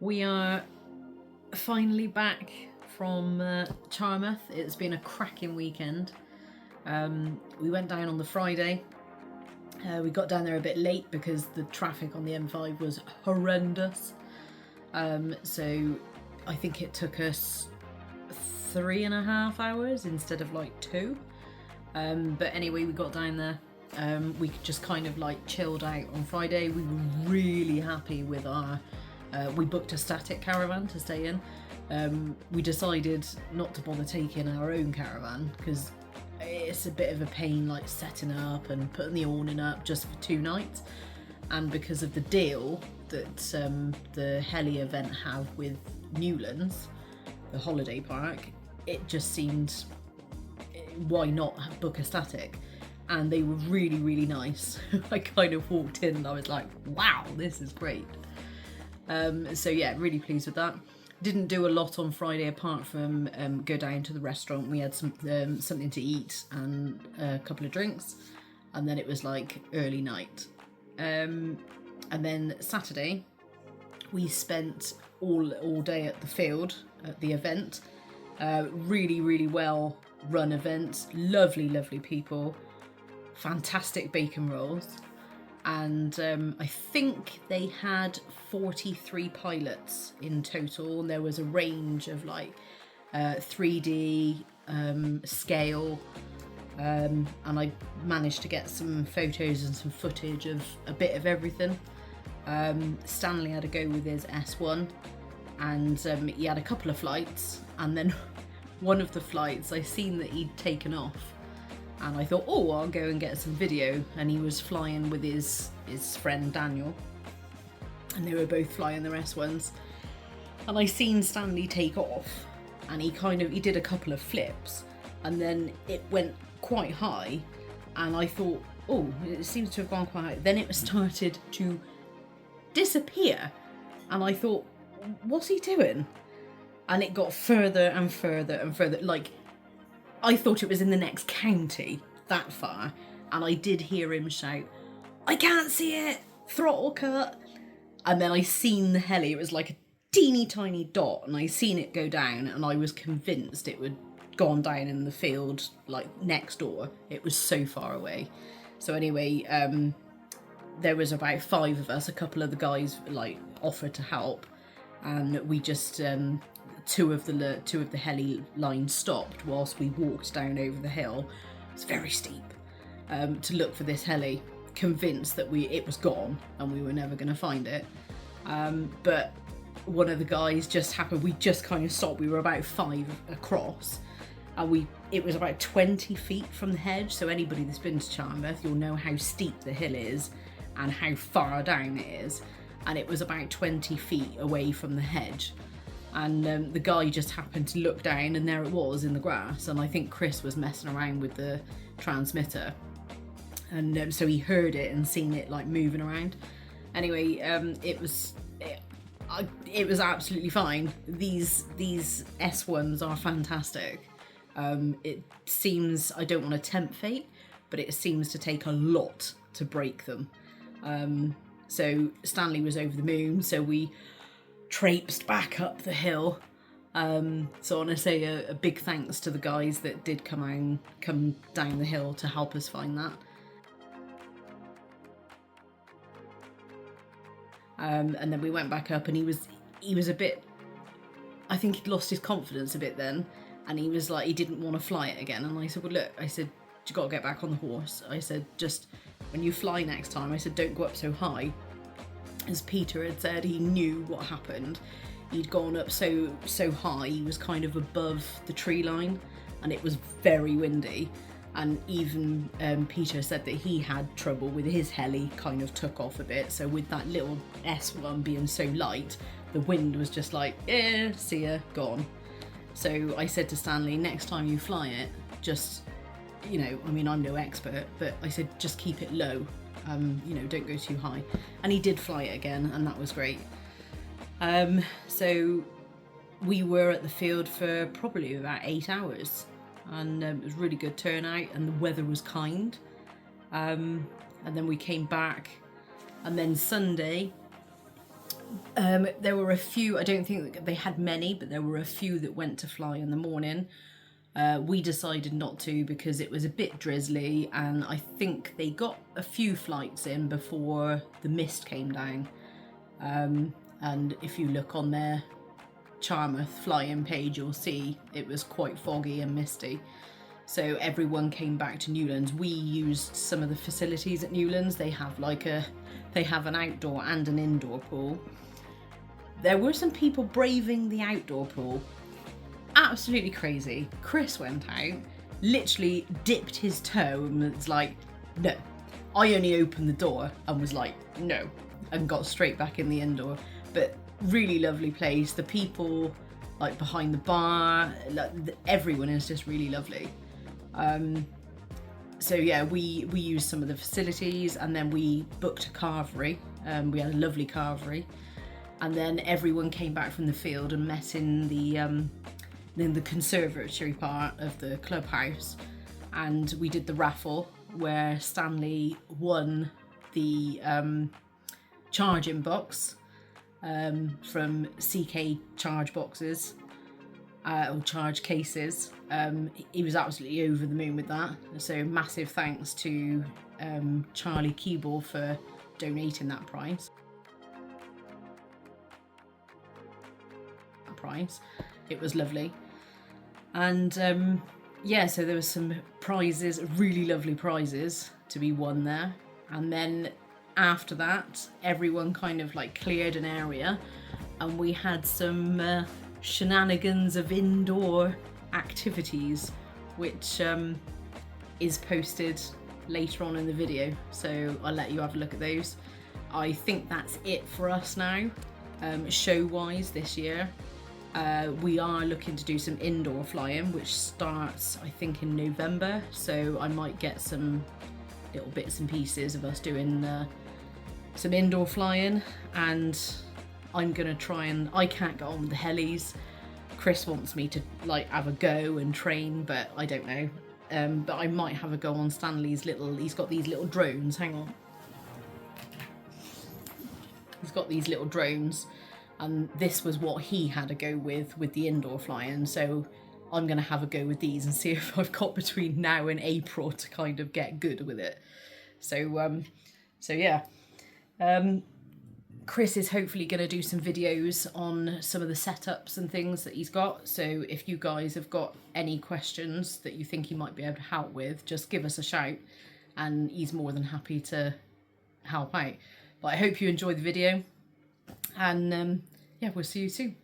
We are finally back from Charmouth. It's been a cracking weekend. We went down on the Friday. We got down there a bit late because the traffic on the M5 was horrendous. So I think it took us 3.5 hours instead of like 2. But anyway, we got down there. We just kind of like chilled out on Friday. We were really happy with our we booked a static caravan to stay in. We decided not to bother taking our own caravan because it's a bit of a pain, like setting up and putting the awning up just for 2 nights. And because of the deal that the Heli event have with Newlands, the holiday park, it just seemed, why not book a static? And they were really, really nice. I kind of walked in and I was like, wow, this is great. So yeah, really pleased with that. Didn't do a lot on Friday apart from go down to the restaurant. We had something to eat and a couple of drinks, and then it was like early night. And then Saturday we spent all day at the field at the event. Really, really well run event. Lovely people. Fantastic bacon rolls. And I think they had 43 pilots in total, and there was a range of like 3D scale, and I managed to get some photos and some footage of a bit of everything. Stanley had a go with his S1, and he had a couple of flights, and then one of the flights I seen that he'd taken off. And I thought, oh, I'll go and get some video. And he was flying with his friend Daniel. And they were both flying their S1s. And I seen Stanley take off. And he did a couple of flips. And then it went quite high. And I thought, oh, it seems to have gone quite high. Then it started to disappear. And I thought, what's he doing? And it got further and further and further. Like, I thought it was in the next county, that far, and I did hear him shout, I can't see it, throttle cut. And then I seen the heli, it was like a teeny tiny dot, and I seen it go down, and I was convinced it would gone down in the field, like next door. It was so far away. So anyway, there was about 5 of us, a couple of the guys like offered to help, and we just two of the heli lines stopped whilst we walked down over the hill. It's very steep, to look for this heli, convinced that it was gone and we were never going to find it. But one of the guys we just kind of stopped. We were about 5 across, and it was about 20 feet from the hedge. So anybody that's been to Charmouth, you'll know how steep the hill is and how far down it is. And it was about 20 feet away from the hedge. And the guy just happened to look down, and there it was in the grass. And I think Chris was messing around with the transmitter, and so he heard it and seen it like moving around. Anyway, it was absolutely fine. These S1s are fantastic. It seems, I don't want to tempt fate, but it seems to take a lot to break them. So Stanley was over the moon, so we traipsed back up the hill. So I want to say a big thanks to the guys that did come down the hill to help us find that. And then we went back up, and he was a bit, I think he'd lost his confidence a bit then, and he was like, he didn't want to fly it again. And I said, well, look, I said, you got to get back on the horse. I said, just when you fly next time, I said, don't go up so high. As Peter had said, he knew what happened. He'd gone up so high, he was kind of above the tree line, and it was very windy. And even Peter said that he had trouble with his heli, kind of took off a bit. So with that little S1 being so light, the wind was just like, see ya, gone. So I said to Stanley, next time you fly it, just, I mean, I'm no expert, but I said, just keep it low. Don't go too high. And he did fly it again, and that was great. So we were at the field for probably about 8 hours, and it was really good turnout, and the weather was kind. And then we came back, and then Sunday There were a few, I don't think that they had many, but there were a few that went to fly in the morning. We decided not to because it was a bit drizzly, and I think they got a few flights in before the mist came down. And if you look on their Charmouth fly-in page, you'll see it was quite foggy and misty. So everyone came back to Newlands. We used some of the facilities at Newlands. They have an outdoor and an indoor pool. There were some people braving the outdoor pool. Absolutely crazy. Chris went out, literally dipped his toe and was like, no. I only opened the door and was like, no, and got straight back in the indoor. But really lovely place. The people like behind the bar, like, everyone is just really lovely. So yeah, we used some of the facilities, and then we booked a carvery. We had a lovely carvery, and then everyone came back from the field and met in the conservatory part of the clubhouse, and we did the raffle where Stanley won the charging box from CK charge boxes or charge cases. He was absolutely over the moon with that, so massive thanks to Charlie Keeble for donating that prize. It was lovely. And yeah, so there was some prizes, really lovely prizes to be won there. And then after that, everyone kind of like cleared an area, and we had some shenanigans of indoor activities, which is posted later on in the video, so I'll let you have a look at those. I think that's it for us now, show wise this year. We are looking to do some indoor flying, which starts I think in November, so I might get some little bits and pieces of us doing some indoor flying, and I'm gonna try, and I can't get on with the helis. Chris wants me to like have a go and train, but I don't know. But I might have a go on Stanley's he's got these little drones, hang on. He's got these little drones, and this was what he had a go with the indoor flying, so I'm gonna have a go with these and see if I've got between now and April to kind of get good with it. So yeah. Chris is hopefully going to do some videos on some of the setups and things that he's got, so if you guys have got any questions that you think he might be able to help with, just give us a shout and he's more than happy to help out. But I hope you enjoyed the video, and yeah, we'll see you soon.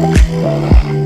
Bye.